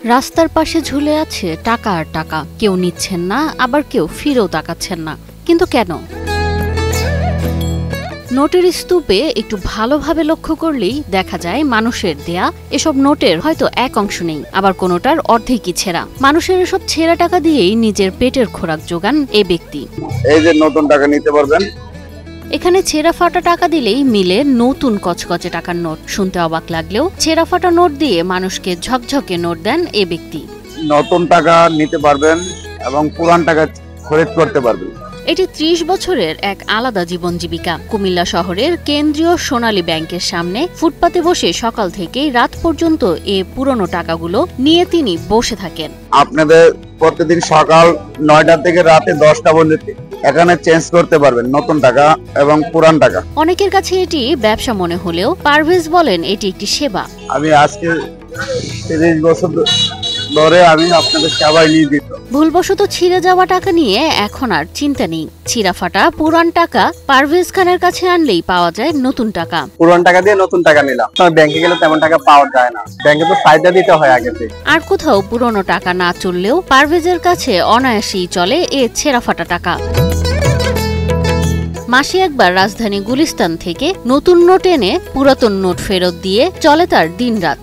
রাস্তার পাশে ঝুলে আছে টাকা আর টাকা, কেউ নিচ্ছেন না, আবার কেউ ফিরেও তাকাচ্ছেন না। কিন্তু কেন? নোটের স্তূপে একটু ভালোভাবে লক্ষ্য করলেই দেখা যায় মানুষের দেয়া এসব নোটের হয়তো এক অংশ নেই, আবার কোনোটার অর্ধেকই ছেঁড়া। মানুষের এসব ছেঁড়া টাকা দিয়েই নিজের পেটের খোরাক যোগান এই ব্যক্তি। এই যে নতুন টাকা নিতে পারবেন। এখানে ছেঁড়া ফাটা টাকা দিলেই মিলে নতুন কচকচে টাকার নোট। শুনতে অবাক লাগলেও ছেঁড়া ফাটা নোট দিয়ে মানুষকে ঝকঝকে নোট দেন এ ব্যক্তি। নতুন টাকা নিতে পারবেন এবং পুরান টাকা খরিদ করতে পারবেন। এটি ৩০ বছরের এক আলাদা জীবন জীবিকা। কুমিল্লা শহরের কেন্দ্রীয় সোনালী ব্যাংকের সামনে ফুটপাতে বসে সকাল থেকেই রাত পর্যন্ত এ পুরনো টাকাগুলো নিয়ে তিনি বসে থাকেন। আপনাদের প্রতিদিন সকাল ৯টা থেকে রাতে 10টা পর্যন্ত এখানে চেঞ্জ করতে পারবেন নতুন টাকা এবং পুরান টাকা। অনেকের কাছে এটি ব্যবসা মনে হলেও পারভেজ বলেন এটি একটি সেবা। আমি আজকে ৩০ বছর ধরে আমি আপনাদের সেবায় নিয়োজিত। ভুলবশত ছিঁড়ে যাওয়া টাকা নিয়ে এখন আর চিন্তা নেই। ছিঁড়া ফাটা পুরান টাকা পারভেজ খানের কাছে আনলেই পাওয়া যায় নতুন টাকা। পুরান টাকা দিয়ে নতুন টাকা নিলাম। ব্যাংকে গেলে তেমন টাকা পাওয়া যায় না, ব্যাংকে তো ফায়দা দিতে হয় আগে থেকে। আর কোথাও পুরনো টাকা না চললেও পারভেজের কাছে অনায়াসেই চলে এ ছেঁড়া ফাটা টাকা। মাসে একবার রাজধানী গুলিস্তান থেকে নতুন নোট এনে পুরাতন নোট ফেরত দিয়ে চলে তার দিনরাত।